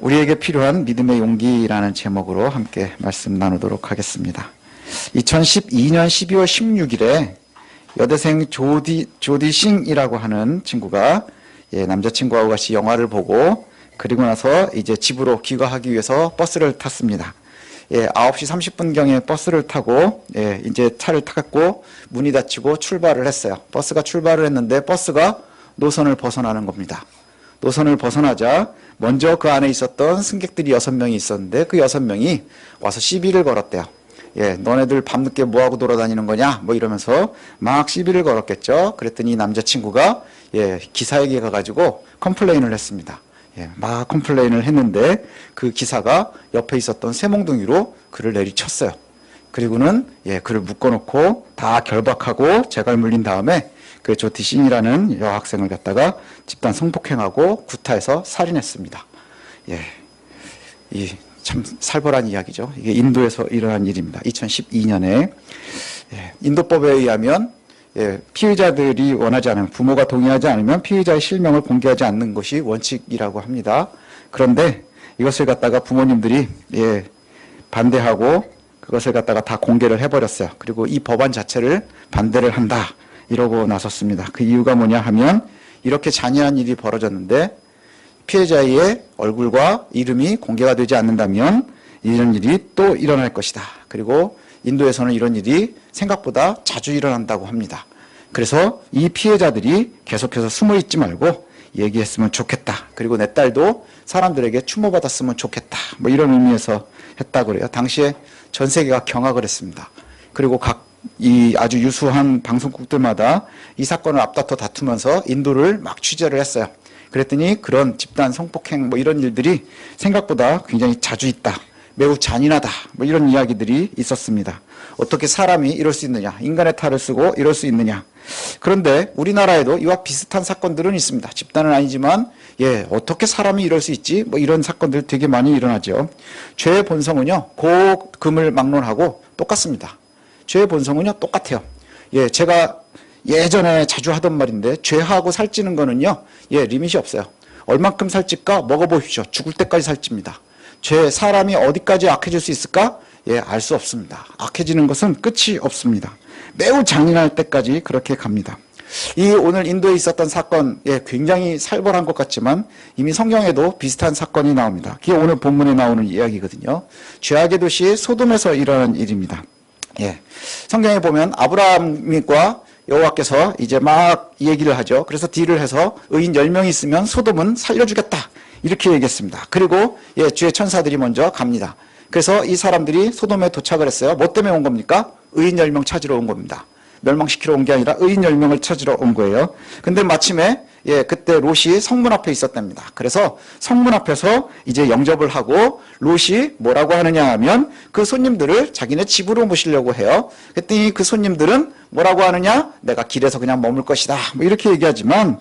우리에게 필요한 믿음의 용기라는 제목으로 함께 말씀 나누도록 하겠습니다. 2012년 12월 16일에 여대생 조디싱이라고 하는 친구가 남자친구하고 같이 영화를 보고 그리고 나서 이제 집으로 귀가하기 위해서 버스를 탔습니다. 9시 30분경에 버스를 타고 이제 차를 타고 문이 닫히고 출발을 했어요. 버스가 출발을 했는데 버스가 노선을 벗어나는 겁니다. 노선을 벗어나자 먼저 그 안에 있었던 승객들이 6명이 있었는데 그 6명이 와서 시비를 걸었대요. 너네들 밤늦게 뭐하고 돌아다니는 거냐? 뭐 이러면서 막 시비를 걸었겠죠. 그랬더니 이 남자친구가 기사에게 가가지고 컴플레인을 했습니다. 막 컴플레인을 했는데 그 기사가 옆에 있었던 쇠몽둥이로 그를 내리쳤어요. 그리고는 그를 묶어놓고 다 결박하고 재갈 물린 다음에 그 조디싱이라는 여학생을 갖다가 집단 성폭행하고 구타해서 살인했습니다. 이 참 살벌한 이야기죠. 이게 인도에서 일어난 일입니다. 2012년에 인도법에 의하면 피의자들이 원하지 않으면, 부모가 동의하지 않으면 피의자의 실명을 공개하지 않는 것이 원칙이라고 합니다. 그런데 이것을 갖다가 부모님들이 반대하고 그것을 갖다가 다 공개를 해버렸어요. 그리고 이 법안 자체를 반대를 한다 이러고 나섰습니다. 그 이유가 뭐냐 하면 이렇게 잔인한 일이 벌어졌는데 피해자의 얼굴과 이름이 공개가 되지 않는다면 이런 일이 또 일어날 것이다. 그리고 인도에서는 이런 일이 생각보다 자주 일어난다고 합니다. 그래서 이 피해자들이 계속해서 숨어 있지 말고 얘기했으면 좋겠다. 그리고 내 딸도 사람들에게 추모받았으면 좋겠다. 뭐 이런 의미에서 했다고 그래요. 당시에 전 세계가 경악을 했습니다. 그리고 이 아주 유수한 방송국들마다 이 사건을 앞다퉈 다투면서 인도를 막 취재를 했어요. 그랬더니 그런 집단 성폭행 뭐 이런 일들이 생각보다 굉장히 자주 있다. 매우 잔인하다. 뭐 이런 이야기들이 있었습니다. 어떻게 사람이 이럴 수 있느냐. 인간의 탈을 쓰고 이럴 수 있느냐. 그런데 우리나라에도 이와 비슷한 사건들은 있습니다. 집단은 아니지만 어떻게 사람이 이럴 수 있지? 뭐 이런 사건들 되게 많이 일어나죠. 죄의 본성은요. 고금을 막론하고 똑같습니다. 죄의 본성은요. 똑같아요. 제가 예전에 자주 하던 말인데 죄하고 살찌는 거는요. 리밋이 없어요. 얼만큼 살찔까? 먹어보십시오. 죽을 때까지 살찝니다. 사람이 어디까지 악해질 수 있을까? 알 수 없습니다. 악해지는 것은 끝이 없습니다. 매우 잔인할 때까지 그렇게 갑니다. 오늘 인도에 있었던 사건, 굉장히 살벌한 것 같지만 이미 성경에도 비슷한 사건이 나옵니다. 그게 오늘 본문에 나오는 이야기거든요. 죄악의 도시 소돔에서 일어난 일입니다. 성경에 보면 아브라함과 여호와께서 이제 막 얘기를 하죠. 그래서 딜을 해서 의인 10명이 있으면 소돔은 살려주겠다. 이렇게 얘기했습니다. 그리고 주의 천사들이 먼저 갑니다. 그래서 이 사람들이 소돔에 도착을 했어요. 뭐 때문에 온 겁니까? 의인 10명 찾으러 온 겁니다. 멸망시키러 온 게 아니라 의인 10명을 찾으러 온 거예요. 근데 마침에 그때 롯이 성문 앞에 있었답니다. 그래서 성문 앞에서 이제 영접을 하고 롯이 뭐라고 하느냐 하면 그 손님들을 자기네 집으로 모시려고 해요. 그랬더니 그 손님들은 뭐라고 하느냐? 내가 길에서 그냥 머물 것이다. 뭐 이렇게 얘기하지만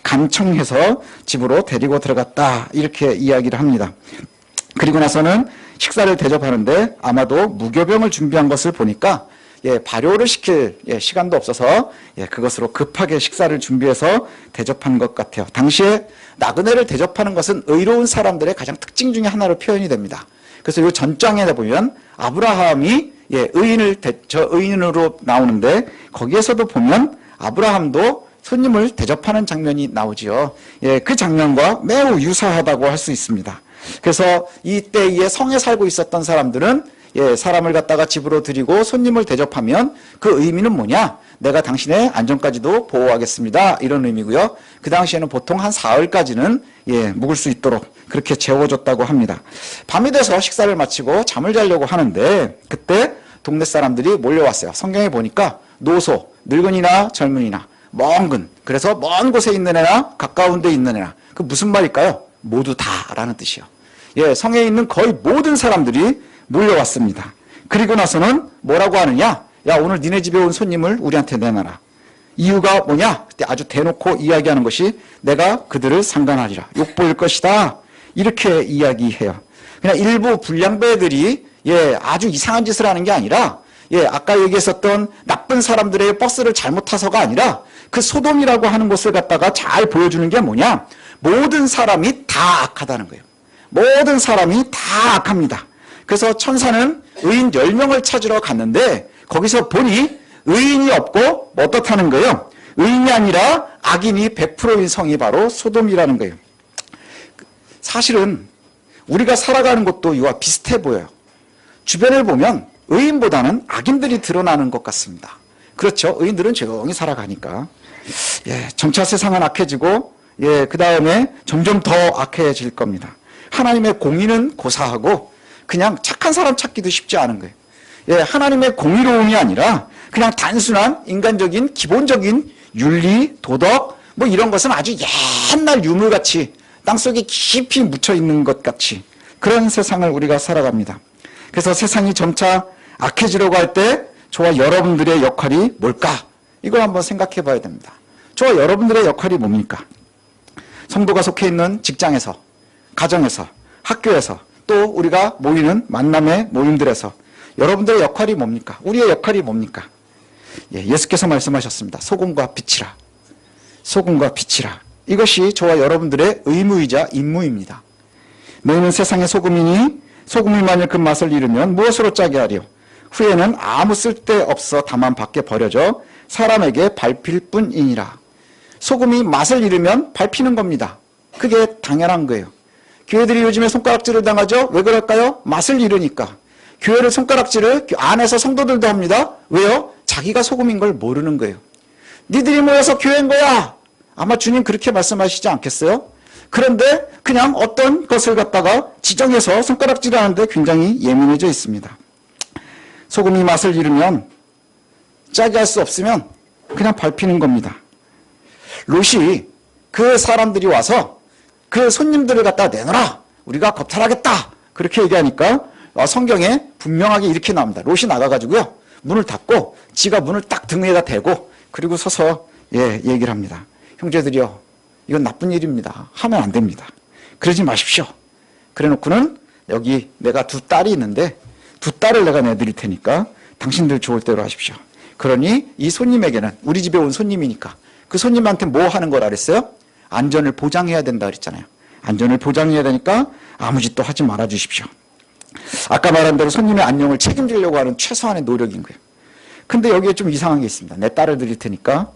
간청해서 집으로 데리고 들어갔다. 이렇게 이야기를 합니다. 그리고 나서는 식사를 대접하는데 아마도 무교병을 준비한 것을 보니까 발효를 시킬 시간도 없어서 그것으로 급하게 식사를 준비해서 대접한 것 같아요. 당시에 나그네를 대접하는 것은 의로운 사람들의 가장 특징 중에 하나로 표현이 됩니다. 그래서 이 전장에 보면 아브라함이 의인으로 나오는데 거기에서도 보면 아브라함도 손님을 대접하는 장면이 나오지요. 그 장면과 매우 유사하다고 할 수 있습니다. 그래서 이때에 성에 살고 있었던 사람들은 사람을 갖다가 집으로 들이고 손님을 대접하면 그 의미는 뭐냐? 내가 당신의 안전까지도 보호하겠습니다. 이런 의미고요. 그 당시에는 보통 한 사흘까지는 묵을 수 있도록 그렇게 재워줬다고 합니다. 밤이 돼서 식사를 마치고 잠을 자려고 하는데 그때 동네 사람들이 몰려왔어요. 성경에 보니까 노소, 늙은이나 젊은이나 먼 그래서 먼 곳에 있는 애나 가까운 데 있는 애나 그 무슨 말일까요? 모두 다라는 뜻이요. 성에 있는 거의 모든 사람들이 몰려왔습니다. 그리고 나서는 뭐라고 하느냐? 야, 오늘 니네 집에 온 손님을 우리한테 내놔라. 이유가 뭐냐? 그때 아주 대놓고 이야기하는 것이 내가 그들을 상관하리라. 욕보일 것이다. 이렇게 이야기해요. 그냥 일부 불량배들이 아주 이상한 짓을 하는 게 아니라 아까 얘기했었던 나쁜 사람들의 버스를 잘못 타서가 아니라 그 소돔이라고 하는 곳을 갖다가 잘 보여주는 게 뭐냐? 모든 사람이 다 악하다는 거예요. 모든 사람이 다 악합니다. 그래서 천사는 의인 10명을 찾으러 갔는데 거기서 보니 의인이 없고 어떻다는 거예요? 의인이 아니라 악인이 100%인 성이 바로 소돔이라는 거예요. 사실은 우리가 살아가는 것도 이와 비슷해 보여요. 주변을 보면 의인보다는 악인들이 드러나는 것 같습니다. 그렇죠. 의인들은 조용히 살아가니까. 예, 점차 세상은 악해지고, 예, 그 다음에 점점 더 악해질 겁니다. 하나님의 공의는 고사하고, 그냥 착한 사람 찾기도 쉽지 않은 거예요. 예, 하나님의 공의로움이 아니라, 그냥 단순한 인간적인, 기본적인 윤리, 도덕, 뭐 이런 것은 아주 옛날 유물같이, 땅속에 깊이 묻혀 있는 것 같이, 그런 세상을 우리가 살아갑니다. 그래서 세상이 점차 악해지려고 할 때, 저와 여러분들의 역할이 뭘까? 이걸 한번 생각해 봐야 됩니다. 저와 여러분들의 역할이 뭡니까? 성도가 속해 있는 직장에서, 가정에서, 학교에서, 또 우리가 모이는 만남의 모임들에서 여러분들의 역할이 뭡니까? 우리의 역할이 뭡니까? 예, 예수께서 말씀하셨습니다. 소금과 빛이라. 소금과 빛이라. 이것이 저와 여러분들의 의무이자 임무입니다. 너희는 세상의 소금이니 소금이 만일 그 맛을 잃으면 무엇으로 짜게 하리요? 후에는 아무 쓸데없어 다만 밖에 버려져 사람에게 밟힐 뿐이니라. 소금이 맛을 잃으면 밟히는 겁니다. 그게 당연한 거예요. 교회들이 요즘에 손가락질을 당하죠? 왜 그럴까요? 맛을 잃으니까. 교회를 손가락질을 안에서 성도들도 합니다. 왜요? 자기가 소금인 걸 모르는 거예요. 니들이 모여서 교회인 거야. 아마 주님 그렇게 말씀하시지 않겠어요? 그런데 그냥 어떤 것을 갖다가 지정해서 손가락질을 하는데 굉장히 예민해져 있습니다. 소금이 맛을 잃으면, 짜게 할 수 없으면 그냥 밟히는 겁니다. 롯이 그 사람들이 와서 그 손님들을 갖다 내놔라. 우리가 겁탈하겠다. 그렇게 얘기하니까 성경에 분명하게 이렇게 나옵니다. 롯이 나가가지고요. 문을 닫고 지가 문을 딱 등 위에다 대고 그리고 서서 얘기를 합니다. 형제들이요. 이건 나쁜 일입니다. 하면 안 됩니다. 그러지 마십시오. 그래 놓고는 여기 내가 2딸이 있는데 2딸을 내가 내드릴 테니까 당신들 좋을 대로 하십시오. 그러니 이 손님에게는 우리 집에 온 손님이니까 그 손님한테 뭐 하는 거라 그랬어요? 안전을 보장해야 된다 그랬잖아요. 안전을 보장해야 되니까 아무 짓도 하지 말아 주십시오. 아까 말한 대로 손님의 안녕을 책임지려고 하는 최소한의 노력인 거예요. 근데 여기에 좀 이상한 게 있습니다. 내 딸을 드릴 테니까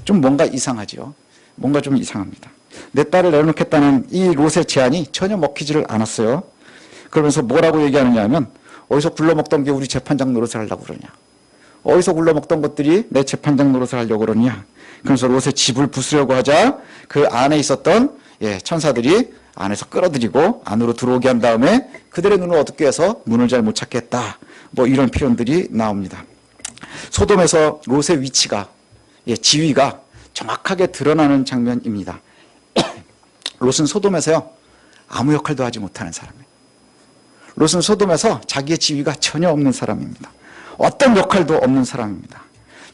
좀 뭔가 이상하죠. 뭔가 좀 이상합니다. 내 딸을 내놓겠다는 이 롯의 제안이 전혀 먹히지를 않았어요. 그러면서 뭐라고 얘기하느냐 하면 어디서 굴러먹던 게 우리 재판장 노릇을 하려고 그러냐. 어디서 굴러먹던 것들이 내 재판장 노릇을 하려고 그러냐. 그래서 롯의 집을 부수려고 하자 그 안에 있었던 천사들이 안에서 끌어들이고 안으로 들어오게 한 다음에 그들의 눈을 어둡게 해서 문을 잘 못 찾게 했다. 뭐 이런 표현들이 나옵니다. 소돔에서 롯의 위치가, 지위가 정확하게 드러나는 장면입니다. 롯은 소돔에서요, 아무 역할도 하지 못하는 사람이에요. 롯은 소돔에서 자기의 지위가 전혀 없는 사람입니다. 어떤 역할도 없는 사람입니다.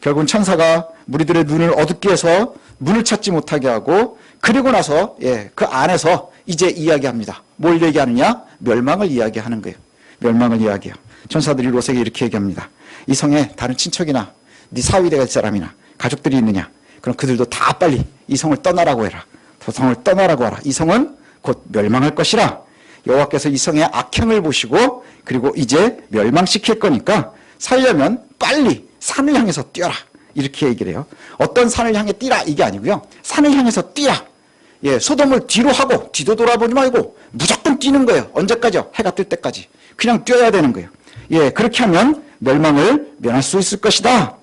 결국은 천사가 무리들의 눈을 어둡게 해서 문을 찾지 못하게 하고 그리고 나서 그 안에서 이제 이야기합니다. 뭘 얘기하느냐? 멸망을 이야기하는 거예요. 멸망을 이야기해요. 천사들이 롯에게 이렇게 얘기합니다. 이 성에 다른 친척이나 네 사위 될 사람이나 가족들이 있느냐? 그럼 그들도 다 빨리 이 성을 떠나라고 해라. 그 성을 떠나라고 하라. 이 성은 곧 멸망할 것이라. 여호와께서 이 성의 악행을 보시고 그리고 이제 멸망시킬 거니까 살려면 빨리 산을 향해서 뛰어라. 이렇게 얘기를 해요. 어떤 산을 향해 뛰라 이게 아니고요. 산을 향해서 뛰라. 소돔을 뒤로 하고 뒤도 돌아보지 말고 무조건 뛰는 거예요. 언제까지요? 해가 뜰 때까지. 그냥 뛰어야 되는 거예요. 그렇게 하면 멸망을 면할 수 있을 것이다.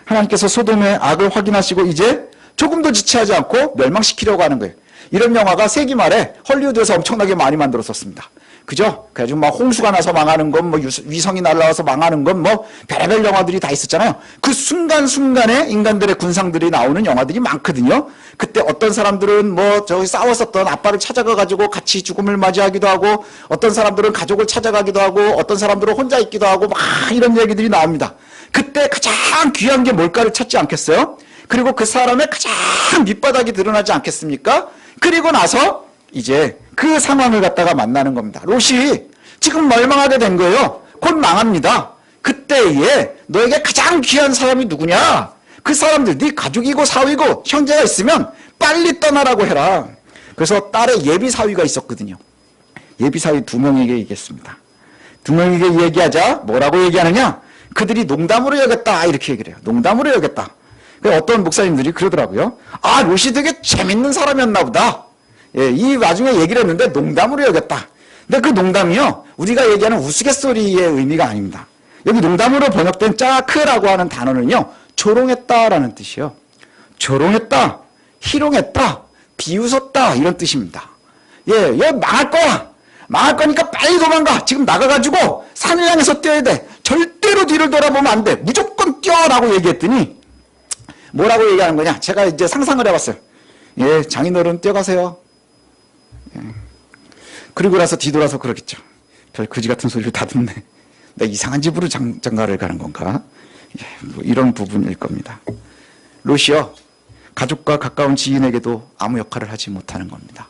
하나님께서 소돔의 악을 확인하시고 이제 조금도 지체하지 않고 멸망시키려고 하는 거예요. 이런 영화가 세기 말에 헐리우드에서 엄청나게 많이 만들었었습니다. 그죠? 그래가지고 막 홍수가 나서 망하는 건, 뭐 위성이 날라와서 망하는 건, 뭐 별의별 영화들이 다 있었잖아요. 그 순간순간에 인간들의 군상들이 나오는 영화들이 많거든요. 그때 어떤 사람들은 뭐 저기 싸웠었던 아빠를 찾아가가지고 같이 죽음을 맞이하기도 하고, 어떤 사람들은 가족을 찾아가기도 하고, 어떤 사람들은 혼자 있기도 하고, 막 이런 얘기들이 나옵니다. 그때 가장 귀한 게 뭘까를 찾지 않겠어요? 그리고 그 사람의 가장 밑바닥이 드러나지 않겠습니까? 그리고 나서 이제 그 상황을 갖다가 만나는 겁니다. 롯이 지금 멸망하게 된 거예요. 곧 망합니다. 그때에 너에게 가장 귀한 사람이 누구냐? 그 사람들 네 가족이고 사위고 형제가 있으면 빨리 떠나라고 해라. 그래서 딸의 예비 사위가 있었거든요. 예비사위 2명에게 얘기했습니다. 2명에게 얘기하자 뭐라고 얘기하느냐? 그들이 농담으로 여겼다 이렇게 얘기를 해요. 농담으로 여겼다. 어떤 목사님들이 그러더라고요. 아, 롯이 되게 재밌는 사람이었나 보다. 예, 이 와중에 얘기를 했는데 농담으로 여겼다. 근데 그 농담이요, 우리가 얘기하는 우스갯소리의 의미가 아닙니다. 여기 농담으로 번역된 짜크라고 하는 단어는요, 조롱했다라는 뜻이에요. 조롱했다, 희롱했다, 비웃었다 이런 뜻입니다. 예, 얘 망할 거야. 망할 거니까 빨리 도망가. 지금 나가가지고 산을 향해서 뛰어야 돼. 절대로 뒤를 돌아보면 안 돼. 무조건 뛰어라고 얘기했더니 뭐라고 얘기하는 거냐? 제가 이제 상상을 해봤어요. 예, 장인어른 뛰어가세요. 예. 그리고 나서 뒤돌아서 그러겠죠. 별 거지 같은 소리를 다 듣네. 내가 이상한 집으로 장가를 가는 건가? 예, 뭐 이런 부분일 겁니다. 롯이요, 가족과 가까운 지인에게도 아무 역할을 하지 못하는 겁니다.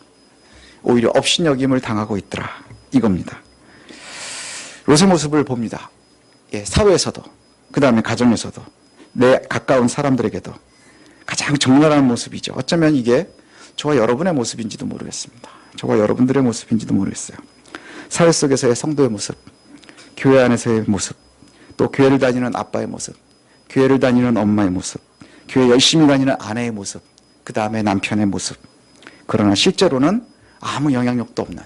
오히려 업신여김을 당하고 있더라 이겁니다. 롯의 모습을 봅니다. 예, 사회에서도, 그 다음에 가정에서도, 내 가까운 사람들에게도 가장 적나라한 모습이죠. 어쩌면 이게 저와 여러분의 모습인지도 모르겠습니다. 저와 여러분들의 모습인지도 모르겠어요. 사회 속에서의 성도의 모습, 교회 안에서의 모습, 또 교회를 다니는 아빠의 모습, 교회를 다니는 엄마의 모습, 교회 열심히 다니는 아내의 모습, 그 다음에 남편의 모습. 그러나 실제로는 아무 영향력도 없는,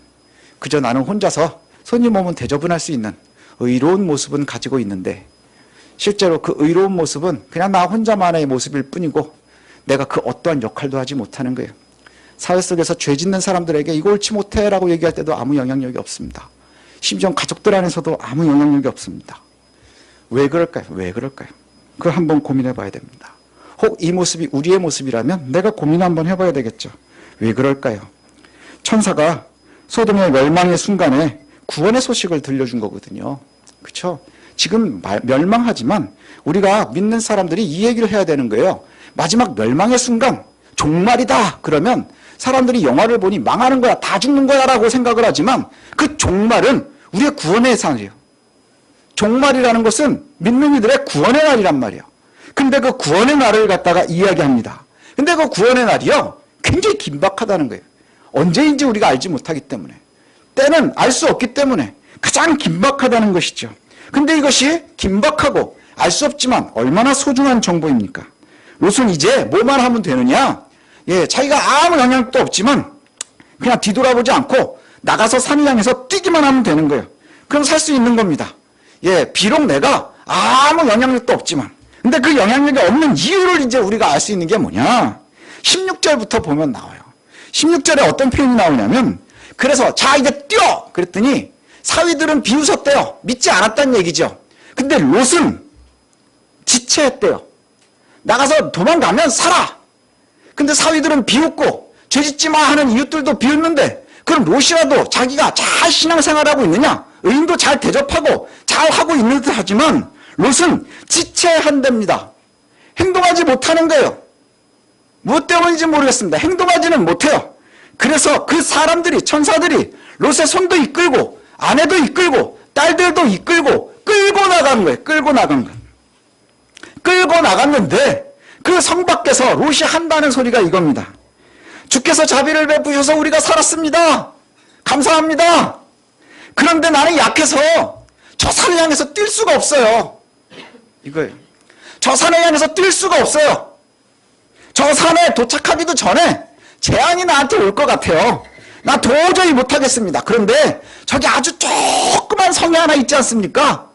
그저 나는 혼자서 손님 오면 대접은 할 수 있는 의로운 모습은 가지고 있는데, 실제로 그 의로운 모습은 그냥 나 혼자만의 모습일 뿐이고 내가 그 어떠한 역할도 하지 못하는 거예요. 사회 속에서 죄 짓는 사람들에게 이거 옳지 못해 라고 얘기할 때도 아무 영향력이 없습니다. 심지어 가족들 안에서도 아무 영향력이 없습니다. 왜 그럴까요? 왜 그럴까요? 그걸 한번 고민해 봐야 됩니다. 혹 이 모습이 우리의 모습이라면 내가 고민 한번 해봐야 되겠죠. 왜 그럴까요? 천사가 소돔의 멸망의 순간에 구원의 소식을 들려준 거거든요. 그렇죠? 지금 멸망하지만 우리가 믿는 사람들이 이 얘기를 해야 되는 거예요. 마지막 멸망의 순간, 종말이다 그러면 사람들이 영화를 보니 망하는 거야, 다 죽는 거야 라고 생각을 하지만 그 종말은 우리의 구원의 상이에요. 종말이라는 것은 믿는 이들의 구원의 날이란 말이에요. 근데 그 구원의 날을 갖다가 이야기합니다. 근데 그 구원의 날이요, 굉장히 긴박하다는 거예요. 언제인지 우리가 알지 못하기 때문에, 때는 알 수 없기 때문에 가장 긴박하다는 것이죠. 근데 이것이 긴박하고 알 수 없지만 얼마나 소중한 정보입니까? 롯은 이제 뭐만 하면 되느냐? 예, 자기가 아무 영향도 없지만 그냥 뒤돌아보지 않고 나가서 산을 향해서 뛰기만 하면 되는 거예요. 그럼 살 수 있는 겁니다. 예, 비록 내가 아무 영향력도 없지만, 근데 그 영향력이 없는 이유를 이제 우리가 알 수 있는 게 뭐냐? 16절부터 보면 나와요. 16절에 어떤 표현이 나오냐면, 그래서 자 이제 뛰어! 그랬더니 사위들은 비웃었대요. 믿지 않았다는 얘기죠. 근데 롯은 지체했대요. 나가서 도망가면 살아. 근데 사위들은 비웃고 죄짓지 마 하는 이웃들도 비웃는데, 그럼 롯이라도 자기가 잘 신앙생활하고 있느냐? 의인도 잘 대접하고 잘 하고 있는 듯 하지만 롯은 지체한답니다. 행동하지 못하는 거예요. 무엇 때문인지 모르겠습니다. 행동하지는 못해요. 그래서 그 사람들이, 천사들이 롯의 손도 이끌고 아내도 이끌고 딸들도 이끌고 끌고 나간 거예요. 끌고 나간 거. 끌고 나갔는데 그 성 밖에서 롯이 한다는 소리가 이겁니다. 주께서 자비를 베푸셔서 우리가 살았습니다. 감사합니다. 그런데 나는 약해서 저 산을 향해서 뛸 수가 없어요. 이거예요. 저 산을 향해서 뛸 수가 없어요. 저 산에 도착하기도 전에 재앙이 나한테 올 것 같아요. 나 도저히 못하겠습니다. 그런데 저기 아주 조그만 성이 하나 있지 않습니까?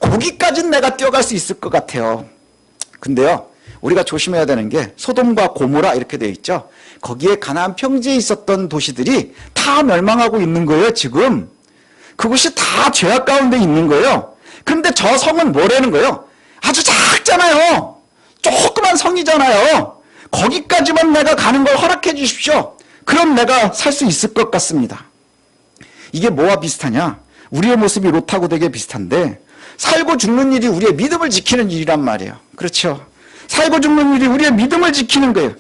거기까지는 내가 뛰어갈 수 있을 것 같아요. 근데요, 우리가 조심해야 되는 게 소돔과 고모라 이렇게 되어 있죠. 거기에 가나안 평지에 있었던 도시들이 다 멸망하고 있는 거예요. 지금 그곳이 다 죄악 가운데 있는 거예요. 근데 저 성은 뭐라는 거예요? 아주 작잖아요. 조그만 성이잖아요. 거기까지만 내가 가는 걸 허락해 주십시오. 그럼 내가 살 수 있을 것 같습니다. 이게 뭐와 비슷하냐? 우리의 모습이 롯하고 되게 비슷한데, 살고 죽는 일이 우리의 믿음을 지키는 일이란 말이에요. 그렇죠? 살고 죽는 일이 우리의 믿음을 지키는 거예요.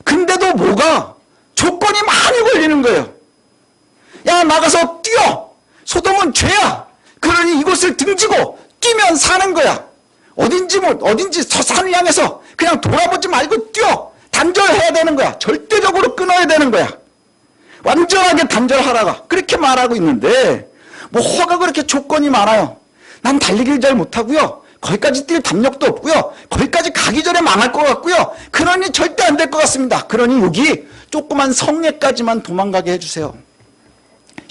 근데도 뭐가? 조건이 많이 걸리는 거예요. 야, 나가서 뛰어! 소돔은 죄야! 그러니 이곳을 등지고 뛰면 사는 거야. 어딘지 저 산을 향해서 그냥 돌아보지 말고 뛰어! 단절해야 되는 거야. 절대적으로 끊어야 되는 거야. 완전하게 단절하라가 그렇게 말하고 있는데 뭐가 그렇게 조건이 많아요. 난 달리기를 잘 못하고요. 거기까지 뛸 담력도 없고요. 거기까지 가기 전에 망할 것 같고요. 그러니 절대 안 될 것 같습니다. 그러니 여기 조그만 성례까지만 도망가게 해주세요.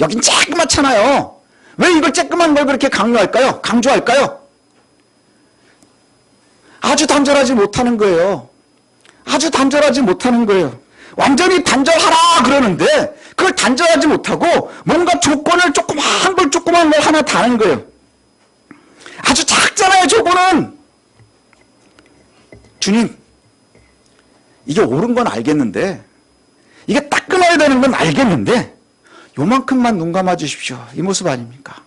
여긴 쬐끄맣잖아요. 왜 이걸 쬐끄만 걸 그렇게 강요할까요? 강조할까요? 아주 단절하지 못하는 거예요. 아주 단절하지 못하는 거예요. 완전히 단절하라 그러는데 그걸 단절하지 못하고 뭔가 조건을 조그만 걸 하나 다는 거예요. 아주 작잖아요, 조건은. 주님, 이게 옳은 건 알겠는데, 이게 딱 끊어야 되는 건 알겠는데, 요만큼만 눈 감아 주십시오. 이 모습 아닙니까?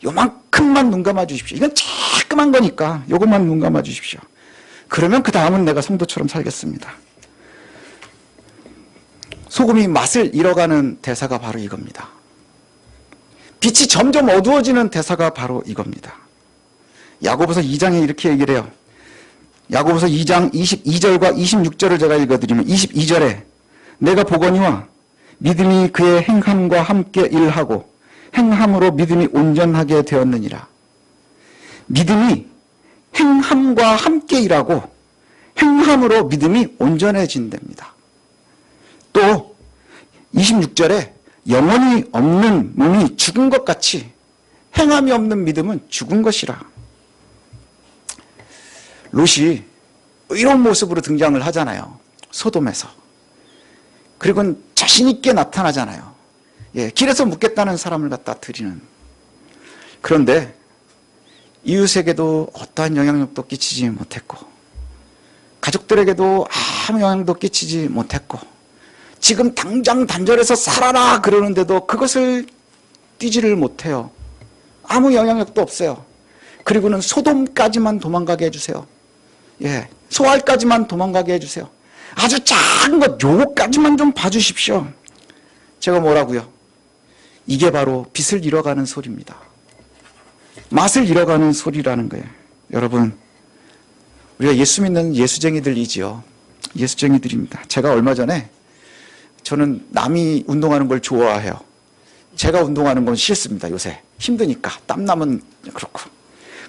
요만큼만 눈 감아 주십시오. 이건 조그만 거니까 요것만 눈 감아 주십시오. 그러면 그 다음은 내가 성도처럼 살겠습니다. 소금이 맛을 잃어가는 대사가 바로 이겁니다. 빛이 점점 어두워지는 대사가 바로 이겁니다. 야고보서 2장에 이렇게 얘기를 해요. 야고보서 2장 22절과 26절을 제가 읽어드리면 22절에 내가 보거니와 믿음이 그의 행함과 함께 일하고 행함으로 믿음이 온전하게 되었느니라. 믿음이 행함과 함께 일하고 행함으로 믿음이 온전해진답니다. 또 26절에 영혼이 없는 몸이 죽은 것 같이 행함이 없는 믿음은 죽은 것이라. 롯이 의로운 모습으로 등장을 하잖아요. 소돔에서. 그리고 자신 있게 나타나잖아요. 예, 길에서 묻겠다는 사람을 갖다 드리는. 그런데 이웃에게도 어떠한 영향력도 끼치지 못했고 가족들에게도 아무 영향도 끼치지 못했고 지금 당장 단절해서 살아라 그러는데도 그것을 뛰지를 못해요. 아무 영향력도 없어요. 그리고는 소돔까지만 도망가게 해주세요. 예, 소알까지만 도망가게 해주세요. 아주 작은 것 요거까지만 좀 봐주십시오. 제가 뭐라고요? 이게 바로 빛을 잃어가는 소리입니다. 맛을 잃어가는 소리라는 거예요. 여러분, 우리가 예수 믿는 예수쟁이들이지요. 예수쟁이들입니다. 제가 얼마 전에 저는 남이 운동하는 걸 좋아해요. 제가 운동하는 건 싫습니다. 요새 힘드니까 땀나면 그렇고.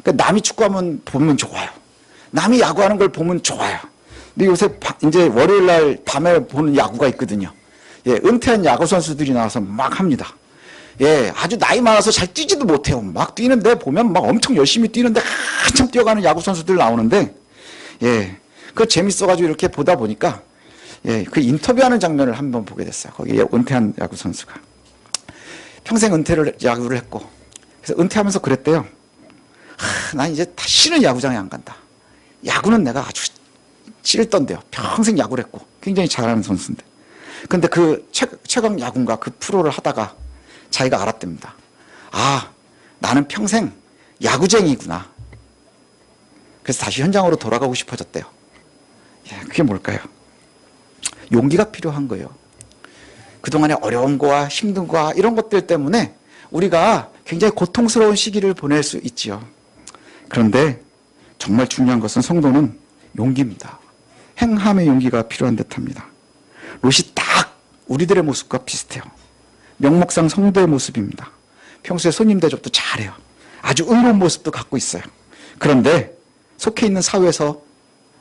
그러니까 남이 축구하면 보면 좋아요. 남이 야구하는 걸 보면 좋아요. 근데 요새 이제 월요일 날 밤에 보는 야구가 있거든요. 예, 은퇴한 야구 선수들이 나와서 막 합니다. 예, 아주 나이 많아서 잘 뛰지도 못해요. 막 뛰는데 보면 막 엄청 열심히 뛰는데 한참 뛰어가는 야구 선수들 나오는데, 예, 그 재밌어가지고 이렇게 보다 보니까, 예, 그 인터뷰하는 장면을 한번 보게 됐어요. 거기에 은퇴한 야구 선수가. 평생 야구를 했고, 그래서 은퇴하면서 그랬대요. 난 이제 다시는 야구장에 안 간다. 야구는 내가 아주 싫던데요. 평생 야구를 했고, 굉장히 잘하는 선수인데. 근데 그 최강 야구인가 그 프로를 하다가 자기가 알았답니다. 아, 나는 평생 야구쟁이구나. 그래서 다시 현장으로 돌아가고 싶어졌대요. 예, 그게 뭘까요? 용기가 필요한 거예요. 그동안의 어려운 거와 힘든 거와 이런 것들 때문에 우리가 굉장히 고통스러운 시기를 보낼 수 있지요. 그런데 정말 중요한 것은 성도는 용기입니다. 행함의 용기가 필요한 듯합니다. 롯이 딱 우리들의 모습과 비슷해요. 명목상 성도의 모습입니다. 평소에 손님 대접도 잘해요. 아주 의로운 모습도 갖고 있어요. 그런데 속해 있는 사회에서,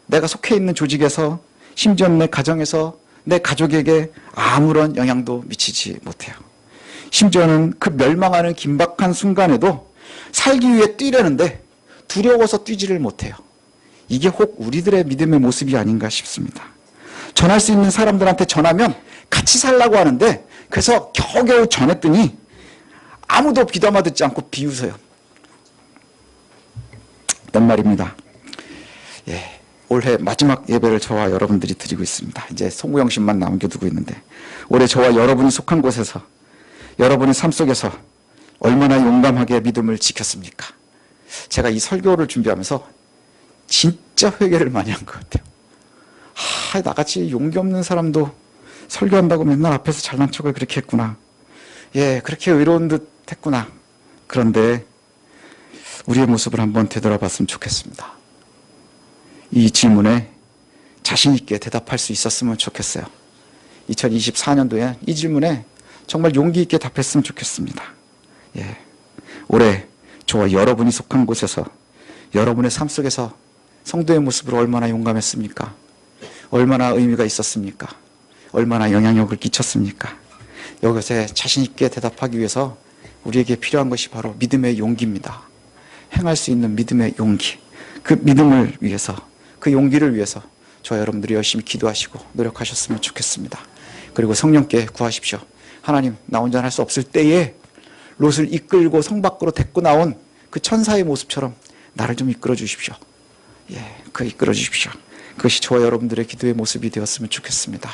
내가 속해 있는 조직에서, 심지어 내 가정에서 내 가족에게 아무런 영향도 미치지 못해요. 심지어는 그 멸망하는 긴박한 순간에도 살기 위해 뛰려는데 두려워서 뛰지를 못해요. 이게 혹 우리들의 믿음의 모습이 아닌가 싶습니다. 전할 수 있는 사람들한테 전하면 같이 살라고 하는데, 그래서 겨우겨우 전했더니 아무도 귀담아 듣지 않고 비웃어요. 단 말입니다. 예, 올해 마지막 예배를 저와 여러분들이 드리고 있습니다. 이제 송구영신만 남겨두고 있는데, 올해 저와 여러분이 속한 곳에서, 여러분의 삶 속에서 얼마나 용감하게 믿음을 지켰습니까? 제가 이 설교를 준비하면서 진짜 회개를 많이 한 것 같아요. 나같이 용기 없는 사람도 설교한다고 맨날 앞에서 잘난 척을 그렇게 했구나. 예, 그렇게 의로운 듯 했구나. 그런데 우리의 모습을 한번 되돌아봤으면 좋겠습니다. 이 질문에 자신 있게 대답할 수 있었으면 좋겠어요. 2024년도에 이 질문에 정말 용기 있게 답했으면 좋겠습니다. 예. 올해 저와 여러분이 속한 곳에서 여러분의 삶 속에서 성도의 모습으로 얼마나 용감했습니까? 얼마나 의미가 있었습니까? 얼마나 영향력을 끼쳤습니까? 이것에 자신 있게 대답하기 위해서 우리에게 필요한 것이 바로 믿음의 용기입니다. 행할 수 있는 믿음의 용기. 그 믿음을 위해서, 그 용기를 위해서 저와 여러분들이 열심히 기도하시고 노력하셨으면 좋겠습니다. 그리고 성령께 구하십시오. 하나님, 나 혼자 할 수 없을 때에 롯을 이끌고 성 밖으로 데리고 나온 그 천사의 모습처럼 나를 좀 이끌어 주십시오. 예, 이끌어 주십시오. 그것이 저와 여러분들의 기도의 모습이 되었으면 좋겠습니다.